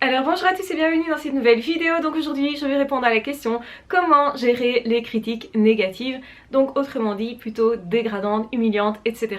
Alors bonjour à tous et bienvenue dans cette nouvelle vidéo. Donc aujourd'hui je vais répondre à la question comment gérer les critiques négatives, donc autrement dit plutôt dégradantes, humiliantes, etc.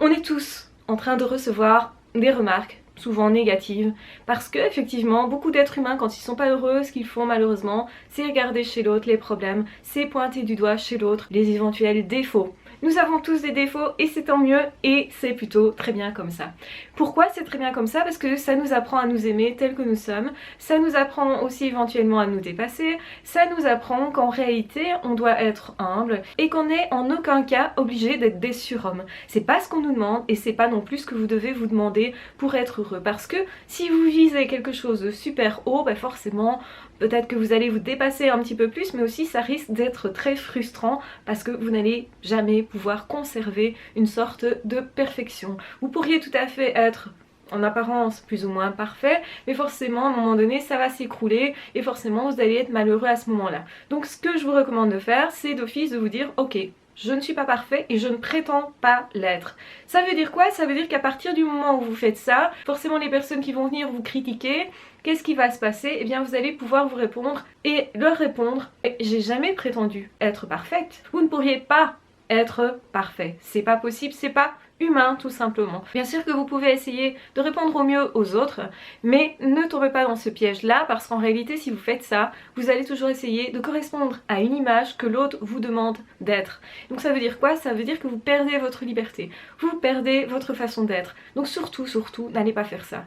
On est tous en train de recevoir des remarques souvent négatives parce que effectivement beaucoup d'êtres humains quand ils sont pas heureux, ce qu'ils font malheureusement c'est regarder chez l'autre les problèmes, c'est pointer du doigt chez l'autre les éventuels défauts. Nous avons tous des défauts et c'est tant mieux et c'est plutôt très bien comme ça. Pourquoi c'est très bien comme ça? Parce que ça nous apprend à nous aimer tels que nous sommes, ça nous apprend aussi éventuellement à nous dépasser, ça nous apprend qu'en réalité on doit être humble et qu'on n'est en aucun cas obligé d'être des surhommes. C'est pas ce qu'on nous demande et c'est pas non plus ce que vous devez vous demander pour être heureux. Parce que si vous visez quelque chose de super haut, bah forcément peut-être que vous allez vous dépasser un petit peu plus, mais aussi ça risque d'être très frustrant parce que vous n'allez jamais pouvoir conserver une sorte de perfection. Vous pourriez tout à fait être en apparence plus ou moins parfait, mais forcément à un moment donné ça va s'écrouler et forcément vous allez être malheureux à ce moment-là. Donc ce que je vous recommande de faire, c'est d'office de vous dire ok, je ne suis pas parfait et je ne prétends pas l'être. Ça veut dire quoi? Ça veut dire qu'à partir du moment où vous faites ça, forcément les personnes qui vont venir vous critiquer, qu'est-ce qui va se passer? Eh bien vous allez pouvoir vous répondre et leur répondre j'ai jamais prétendu être parfaite. Vous ne pourriez pas être parfait. C'est pas possible, c'est pas humain tout simplement. Bien sûr que vous pouvez essayer de répondre au mieux aux autres, mais ne tombez pas dans ce piège là parce qu'en réalité si vous faites ça, vous allez toujours essayer de correspondre à une image que l'autre vous demande d'être. Donc ça veut dire quoi? Ça veut dire que vous perdez votre liberté, vous perdez votre façon d'être. Donc surtout, n'allez pas faire ça.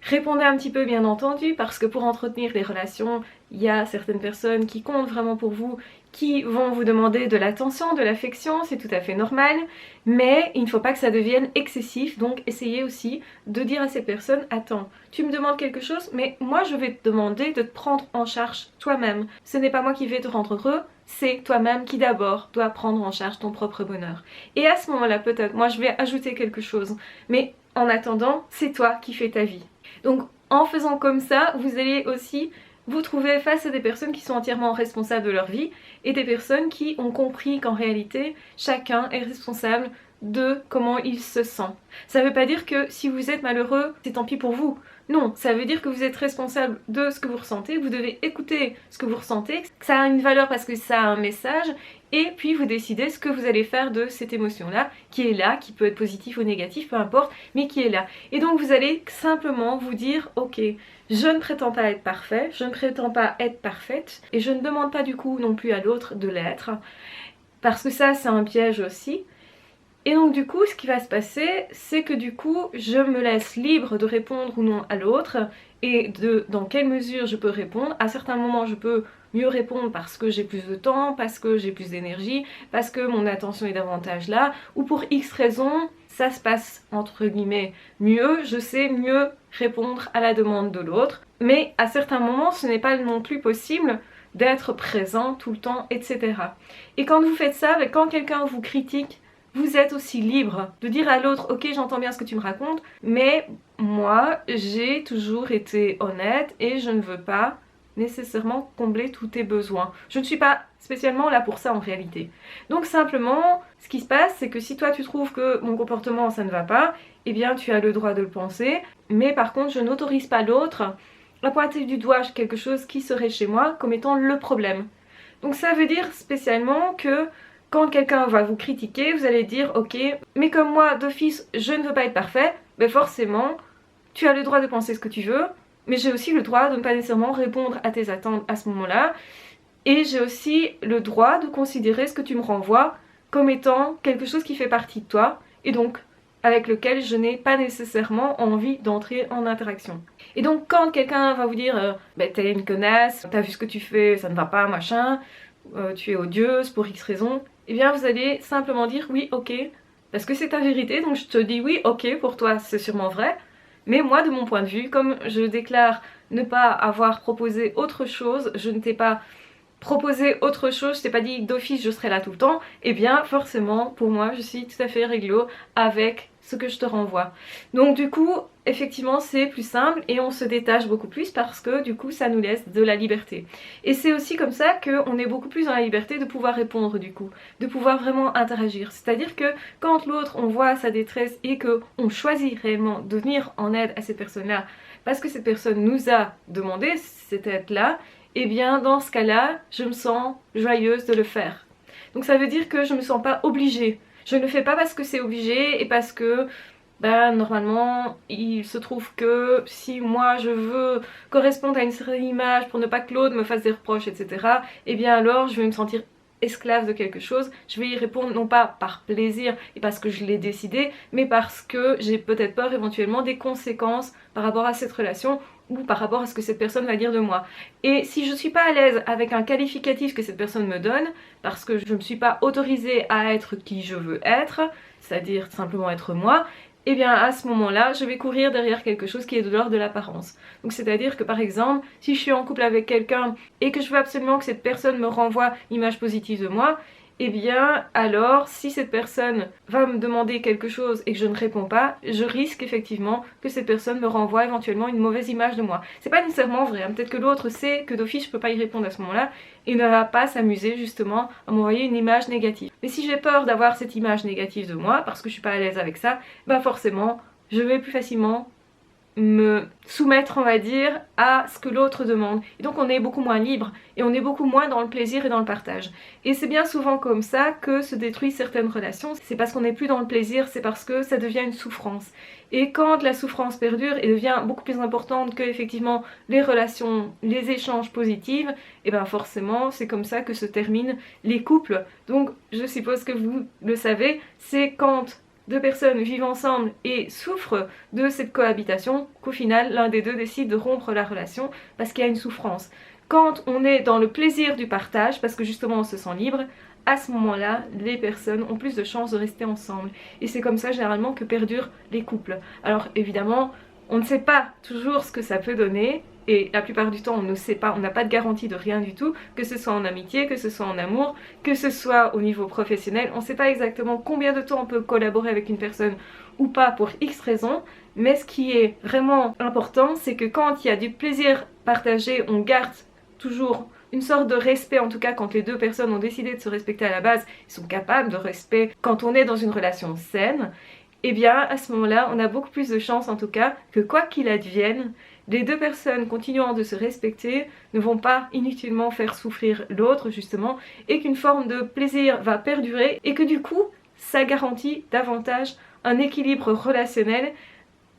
Répondez un petit peu bien entendu parce que pour entretenir les relations, il y a certaines personnes qui comptent vraiment pour vous, qui vont vous demander de l'attention, de l'affection, c'est tout à fait normal, mais il ne faut pas que ça devienne excessif, donc essayez aussi de dire à ces personnes, attends, tu me demandes quelque chose, mais moi je vais te demander de te prendre en charge toi-même. Ce n'est pas moi qui vais te rendre heureux, c'est toi-même qui d'abord dois prendre en charge ton propre bonheur. Et à ce moment-là peut-être, moi je vais ajouter quelque chose, mais en attendant, c'est toi qui fais ta vie. Donc en faisant comme ça, vous allez aussi vous trouver face à des personnes qui sont entièrement responsables de leur vie et des personnes qui ont compris qu'en réalité, chacun est responsable de comment il se sent. Ça ne veut pas dire que si vous êtes malheureux, c'est tant pis pour vous. Non, ça veut dire que vous êtes responsable de ce que vous ressentez, vous devez écouter ce que vous ressentez, que ça a une valeur parce que ça a un message, et puis vous décidez ce que vous allez faire de cette émotion-là, qui est là, qui peut être positif ou négatif, peu importe, mais qui est là. Et donc vous allez simplement vous dire, ok, je ne prétends pas être parfait, je ne prétends pas être parfaite, et je ne demande pas du coup non plus à l'autre de l'être, parce que ça c'est un piège aussi. Et donc du coup ce qui va se passer c'est que du coup je me laisse libre de répondre ou non à l'autre et de dans quelle mesure je peux répondre. À certains moments je peux mieux répondre parce que j'ai plus de temps, parce que j'ai plus d'énergie, parce que mon attention est davantage là, ou pour X raisons ça se passe entre guillemets mieux, je sais mieux répondre à la demande de l'autre. Mais à certains moments ce n'est pas non plus possible d'être présent tout le temps, etc. Et quand vous faites ça, quand quelqu'un vous critique, vous êtes aussi libre de dire à l'autre ok j'entends bien ce que tu me racontes mais moi j'ai toujours été honnête et je ne veux pas nécessairement combler tous tes besoins. Je ne suis pas spécialement là pour ça en réalité. Donc simplement ce qui se passe c'est que si toi tu trouves que mon comportement ça ne va pas, eh bien tu as le droit de le penser, mais par contre je n'autorise pas l'autre à pointer du doigt quelque chose qui serait chez moi comme étant le problème. Donc ça veut dire spécialement que quand quelqu'un va vous critiquer, vous allez dire ok, mais comme moi d'office je ne veux pas être parfait, ben forcément tu as le droit de penser ce que tu veux, mais j'ai aussi le droit de ne pas nécessairement répondre à tes attentes à ce moment-là, et j'ai aussi le droit de considérer ce que tu me renvoies comme étant quelque chose qui fait partie de toi, et donc avec lequel je n'ai pas nécessairement envie d'entrer en interaction. Et donc quand quelqu'un va vous dire ben t'es une connasse, t'as vu ce que tu fais, ça ne va pas, machin, tu es odieuse pour X raison, eh bien vous allez simplement dire oui ok, parce que c'est ta vérité, donc je te dis oui ok, pour toi c'est sûrement vrai, mais moi de mon point de vue, comme je déclare ne pas avoir proposé autre chose, je ne t'ai pas proposé autre chose, je t'ai pas dit d'office je serai là tout le temps, et bien forcément pour moi je suis tout à fait réglo avec ce que je te renvoie. Donc du coup effectivement c'est plus simple et on se détache beaucoup plus parce que du coup ça nous laisse de la liberté. Et c'est aussi comme ça qu'on est beaucoup plus dans la liberté de pouvoir répondre du coup, de pouvoir vraiment interagir. C'est-à-dire que quand l'autre on voit sa détresse et qu'on choisit réellement de venir en aide à cette personne-là parce que cette personne nous a demandé cette aide-là, et bien dans ce cas-là, je me sens joyeuse de le faire. Donc ça veut dire que je ne me sens pas obligée. Je ne le fais pas parce que c'est obligé et parce que normalement il se trouve que si moi je veux correspondre à une certaine image pour ne pas que Claude me fasse des reproches, etc., et bien alors je vais me sentir esclave de quelque chose, je vais y répondre non pas par plaisir et parce que je l'ai décidé, mais parce que j'ai peut-être peur éventuellement des conséquences par rapport à cette relation ou par rapport à ce que cette personne va dire de moi. Et si je ne suis pas à l'aise avec un qualificatif que cette personne me donne, parce que je ne me suis pas autorisée à être qui je veux être, c'est-à-dire simplement être moi, et bien à ce moment-là, je vais courir derrière quelque chose qui est de l'ordre de l'apparence. Donc c'est-à-dire que par exemple, si je suis en couple avec quelqu'un et que je veux absolument que cette personne me renvoie l'image positive de moi, et bien alors si cette personne va me demander quelque chose et que je ne réponds pas, je risque effectivement que cette personne me renvoie éventuellement une mauvaise image de moi. C'est pas nécessairement vrai, hein. Peut-être que l'autre sait que d'office je peux pas y répondre à ce moment-là et ne va pas s'amuser justement à m'envoyer une image négative. Mais si j'ai peur d'avoir cette image négative de moi parce que je suis pas à l'aise avec ça, forcément je vais plus facilement me soumettre, on va dire, à ce que l'autre demande. Et donc on est beaucoup moins libre et on est beaucoup moins dans le plaisir et dans le partage. Et c'est bien souvent comme ça que se détruisent certaines relations. C'est parce qu'on n'est plus dans le plaisir, c'est parce que ça devient une souffrance. Et quand la souffrance perdure et devient beaucoup plus importante que effectivement les relations, les échanges positifs, et forcément c'est comme ça que se terminent les couples. Donc je suppose que vous le savez, c'est quand deux personnes vivent ensemble et souffrent de cette cohabitation qu'au final l'un des deux décide de rompre la relation parce qu'il y a une souffrance. Quand on est dans le plaisir du partage, parce que justement on se sent libre, à ce moment-là, les personnes ont plus de chances de rester ensemble. Et c'est comme ça généralement que perdurent les couples. Alors évidemment, on ne sait pas toujours ce que ça peut donner, et la plupart du temps on ne sait pas, on n'a pas de garantie de rien du tout, que ce soit en amitié, que ce soit en amour, que ce soit au niveau professionnel, on ne sait pas exactement combien de temps on peut collaborer avec une personne ou pas pour X raisons, mais ce qui est vraiment important, c'est que quand il y a du plaisir partagé, on garde toujours une sorte de respect, en tout cas quand les deux personnes ont décidé de se respecter à la base, ils sont capables de respect quand on est dans une relation saine, et bien à ce moment-là, on a beaucoup plus de chances en tout cas que quoi qu'il advienne, les deux personnes continuant de se respecter ne vont pas inutilement faire souffrir l'autre justement, et qu'une forme de plaisir va perdurer et que du coup, ça garantit davantage un équilibre relationnel,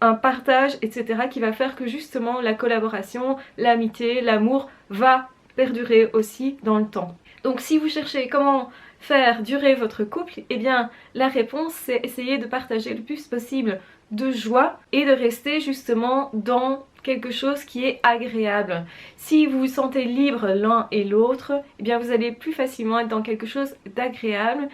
un partage, etc. qui va faire que justement la collaboration, l'amitié, l'amour va perdurer aussi dans le temps. Donc si vous cherchez comment faire durer votre couple, eh bien la réponse c'est essayer de partager le plus possible de joie et de rester justement dans quelque chose qui est agréable. Si vous vous sentez libre l'un et l'autre, eh bien vous allez plus facilement être dans quelque chose d'agréable.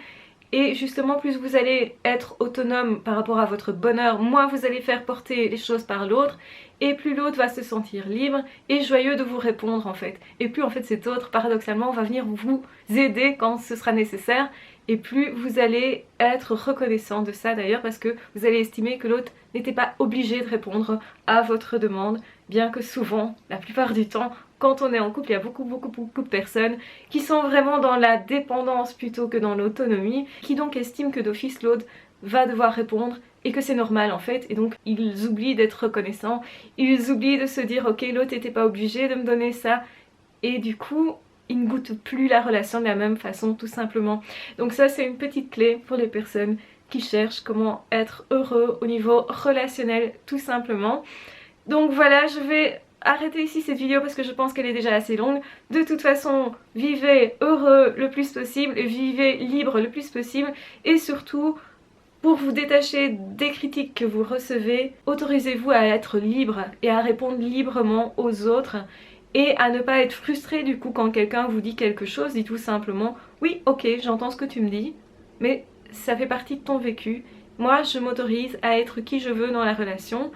Et justement, plus vous allez être autonome par rapport à votre bonheur, moins vous allez faire porter les choses par l'autre, et plus l'autre va se sentir libre et joyeux de vous répondre en fait. Et plus en fait cet autre, paradoxalement, va venir vous aider quand ce sera nécessaire, et plus vous allez être reconnaissant de ça d'ailleurs, parce que vous allez estimer que l'autre n'était pas obligé de répondre à votre demande, bien que souvent, la plupart du temps, quand on est en couple, il y a beaucoup de personnes qui sont vraiment dans la dépendance plutôt que dans l'autonomie, qui donc estiment que d'office l'autre va devoir répondre et que c'est normal en fait, et donc ils oublient d'être reconnaissants, ils oublient de se dire ok, l'autre n'était pas obligé de me donner ça, et du coup ils ne goûtent plus la relation de la même façon tout simplement. Donc ça c'est une petite clé pour les personnes qui cherchent comment être heureux au niveau relationnel tout simplement. Donc voilà, je vais arrêter ici cette vidéo parce que je pense qu'elle est déjà assez longue. De toute façon, vivez heureux le plus possible, vivez libre le plus possible, et surtout, pour vous détacher des critiques que vous recevez, autorisez-vous à être libre et à répondre librement aux autres, et à ne pas être frustré du coup quand quelqu'un vous dit quelque chose. Dites tout simplement oui, ok, j'entends ce que tu me dis, mais ça fait partie de ton vécu. Moi, je m'autorise à être qui je veux dans la relation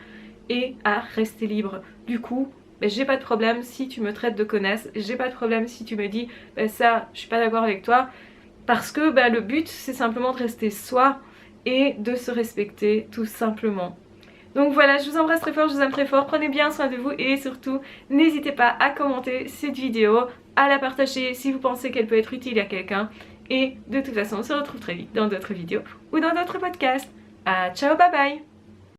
et à rester libre. Du coup, j'ai pas de problème si tu me traites de connasse, j'ai pas de problème si tu me dis ça, je suis pas d'accord avec toi, parce que le but c'est simplement de rester soi et de se respecter tout simplement. Donc voilà, je vous embrasse très fort, je vous aime très fort, prenez bien soin de vous et surtout n'hésitez pas à commenter cette vidéo, à la partager si vous pensez qu'elle peut être utile à quelqu'un, et de toute façon on se retrouve très vite dans d'autres vidéos ou dans d'autres podcasts. Ciao, bye bye.